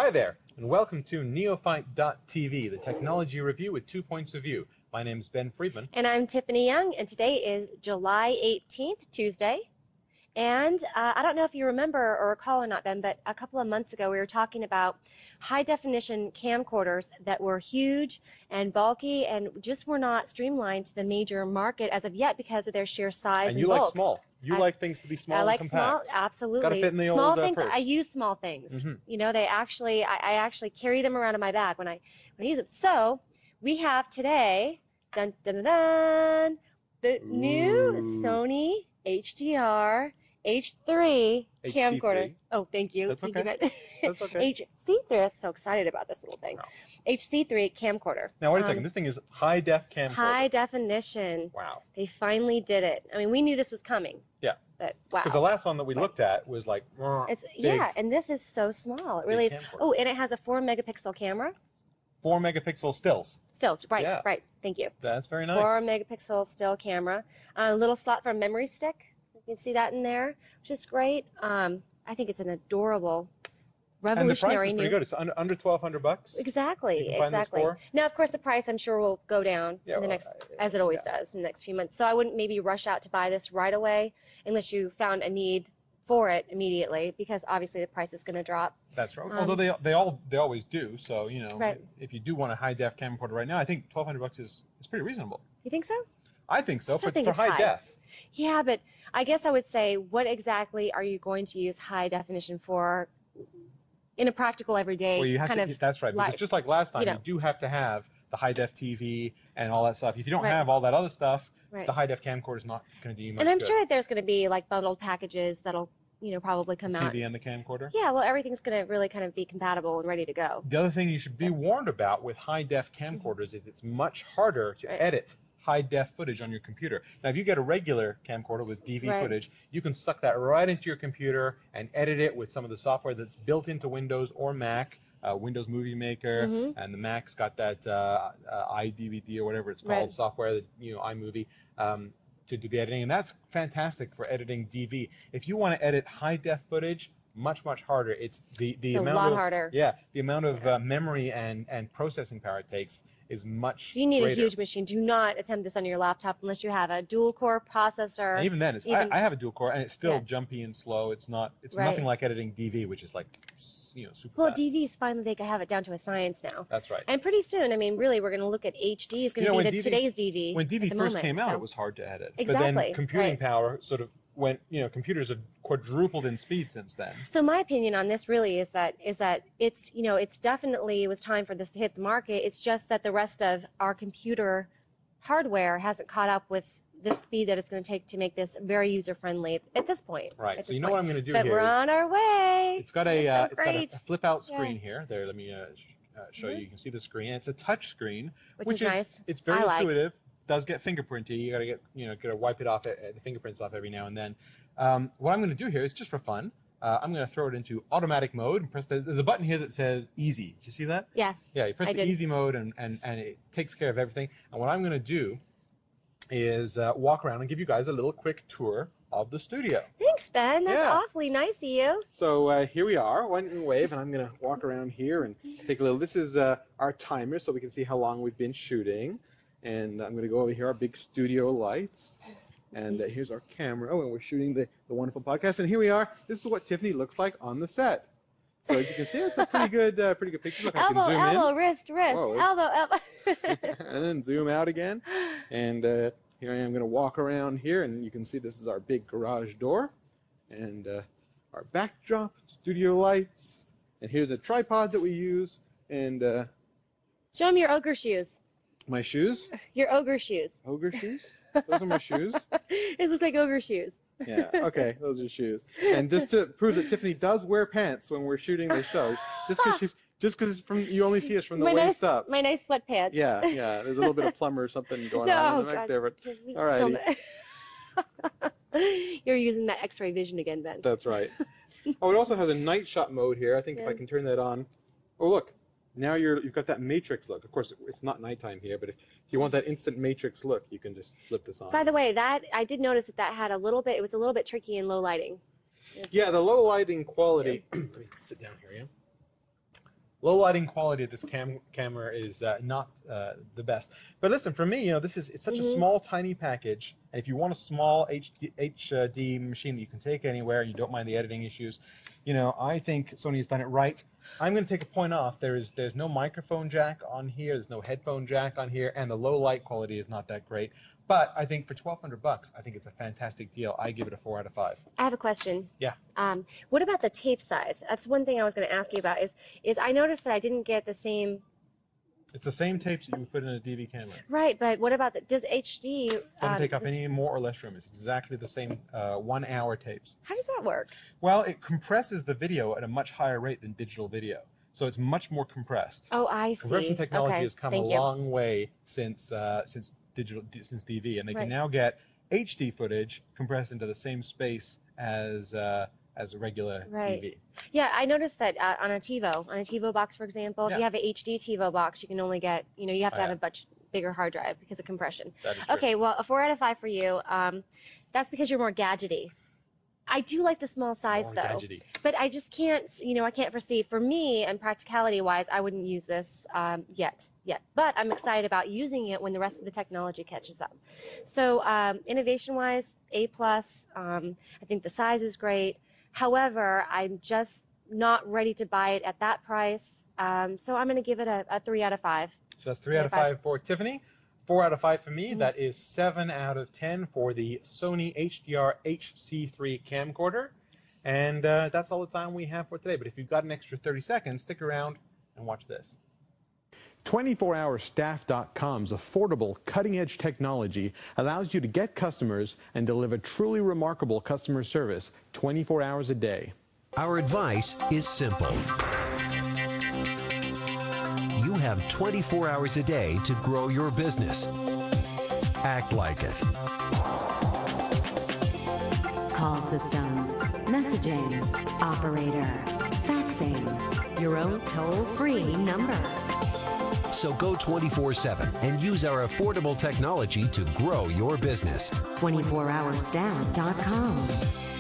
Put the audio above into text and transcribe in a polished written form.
Hi there, and welcome to Neophyte.tv, the technology review with 2 points of view. My name is Ben Friedman. And I'm Tiffany Young, and today is July 18th, Tuesday. And I don't know if you remember or recall or not, Ben, but a couple of months ago we were talking about high-definition camcorders that were huge and bulky and just were not streamlined to the major market as of yet because of their sheer size and you bulk. like small. You like things to be small and compact. I like small, absolutely. Got to fit in the small old things. purse. I use small things. You know, I actually carry them around in my bag when I use them. So we have today, dun dun dun dun, the new Sony HDR H3 camcorder. Oh, thank you. That's okay. That's okay. HC3. I'm so excited about this little thing. Wow. HC3 camcorder. Now, wait a second. This thing is high-def camcorder. High definition. Wow. They finally did it. I mean, we knew this was coming. Yeah. But wow. Because the last one that we looked at was like, big. Yeah, and this is so small. It really is. Camcorder. Oh, and it has a 4-megapixel camera. 4-megapixel stills. Stills, right, Yeah. right. Thank you. That's very nice. 4-megapixel still camera. A little slot for a memory stick. You can see that in there, which is great. I think it's an adorable, revolutionary and the price is pretty good. It's under $1,200. Exactly, You can find this exactly. for? Now, of course, the price I'm sure will go down in the next, as it always does, in the next few months. So I wouldn't maybe rush out to buy this right away unless you found a need for it immediately, because obviously the price is going to drop. That's right. Although they always do. So if you do want a high def camcorder right now, I think $1,200 is pretty reasonable. You think so? I think so. For it's high def. Yeah, but I guess I would say, what exactly are you going to use high definition for in a practical everyday kind of that's right. life? Because just like last time, you do have to have the high def TV and all that stuff. If you don't have all that other stuff, the high def camcorder is not going to do you much good. And I'm good. sure that there's going to be like bundled packages that'll probably come out. TV and the camcorder? Yeah, well, everything's going to really kind of be compatible and ready to go. The other thing you should be warned about with high def camcorders is it's much harder to edit high def footage on your computer. Now, if you get a regular camcorder with DV footage, you can suck that right into your computer and edit it with some of the software that's built into Windows or Mac, Windows Movie Maker, and the Mac's got that iDVD or whatever it's called software, that iMovie, to do the editing, and that's fantastic for editing DV. If you want to edit high def footage, much harder. It's the amount a lot of harder. Yeah, the amount of memory and processing power it takes is much So you need greater. a huge machine. Do not attempt this on your laptop unless you have a dual-core processor. And even then, I have a dual core, and it's still jumpy and slow. It's not. It's nothing like editing DV, which is like, super Well, fast. DVs finally they can have it down to a science now. That's right. And pretty soon, I mean, really, we're going to look at HD. Is going to be today's DV. When DV first came out, it was hard to edit. Exactly. But then computing power sort of went. Computers have quadrupled in speed since then. So my opinion on this really is that it's it's definitely, it was time for this to hit the market. It's just that the rest of our computer hardware hasn't caught up with the speed that it's going to take to make this very user friendly at this point. Right. So you know what I'm going to do here? But we're on our way. It's got a flip out screen here. There, let me show you. You can see the screen. And it's a touch screen, which is nice. It's very intuitive. Does get fingerprinty. You got to gotta wipe it off, the fingerprints off every now and then. What I'm going to do here is just for fun. I'm going to throw it into automatic mode and press. There's a button here that says easy. Do you see that? Yeah. Yeah. You press the easy mode and it takes care of everything. And what I'm going to do is walk around and give you guys a little quick tour of the studio. Thanks, Ben. That's awfully nice of you. So here we are, one wave, and I'm going to walk around here and take a little. This is our timer, so we can see how long we've been shooting. And I'm going to go over here, our big studio lights. And here's our camera. Oh, and we're shooting the wonderful podcast. And here we are. This is what Tiffany looks like on the set. So as you can see, it's a pretty good picture. Look, elbow, I can zoom elbow, in. wrist, Whoa. elbow. And then zoom out again. And here I am going to walk around here. And you can see this is our big garage door. And our backdrop, studio lights. And here's a tripod that we use. And show them your ogre shoes. My shoes? Your ogre shoes. Ogre shoes? Those are my shoes? These look like ogre shoes. Yeah, okay, those are shoes. And just to prove that Tiffany does wear pants when we're shooting the show, just because you only see us from the waist up. My nice sweatpants. Yeah, there's a little bit of plumber or something going on in the back there, but all right. You're using that X-ray vision again, Ben. That's right. Oh, it also has a night shot mode here. I think if I can turn that on. Oh, look. Now you've got that matrix look. Of course, it's not nighttime here, but if you want that instant matrix look, you can just flip this on. By the way, that I did notice that had it was a little bit tricky in low lighting. Yeah, the low lighting quality. Let me sit down here, Low lighting quality of this camera is not the best. But listen, for me, it's such a small, tiny package. And if you want a small HD machine that you can take anywhere, and you don't mind the editing issues, I think Sony has done it right. I'm going to take a point off. There's no microphone jack on here. There's no headphone jack on here, and the low light quality is not that great. But I think for $1,200, I think it's a fantastic deal. I give it a 4 out of 5. I have a question. Yeah. What about the tape size? That's one thing I was going to ask you about. Is I noticed that I didn't get the same. It's the same tapes that you would put in a DV camera. Right, but what about does HD? Doesn't take up any more or less room. It's exactly the same 1 hour tapes. How does that work? Well, it compresses the video at a much higher rate than digital video, so it's much more compressed. Oh, I see. Compression technology has come a long way since DV, and they can now get HD footage compressed into the same space as a regular DV. Yeah, I noticed that on a TiVo box, for example, if you have an HD TiVo box, you can only get, you have to have a much bigger hard drive because of compression. That is true. Okay, well, a 4 out of 5 for you. That's because you're more gadgety. I do like the small size though, but I just can't, I can't foresee. For me, and practicality-wise, I wouldn't use this yet. But I'm excited about using it when the rest of the technology catches up. So innovation-wise, A+. I think the size is great. However, I'm just not ready to buy it at that price. So I'm going to give it a 3 out of 5. So that's 3 out of 5 for Tiffany. 4 out of 5 for me. That is 7 out of 10 for the Sony HDR HC3 camcorder. And that's all the time we have for today. But if you've got an extra 30 seconds, stick around and watch this. 24hourstaff.com's affordable, cutting-edge technology allows you to get customers and deliver truly remarkable customer service 24 hours a day. Our advice is simple. You have 24 hours a day to grow your business. Act like it. Call systems, messaging, operator, faxing, your own toll-free number. So go 24/7 and use our affordable technology to grow your business. 24hourstaff.com.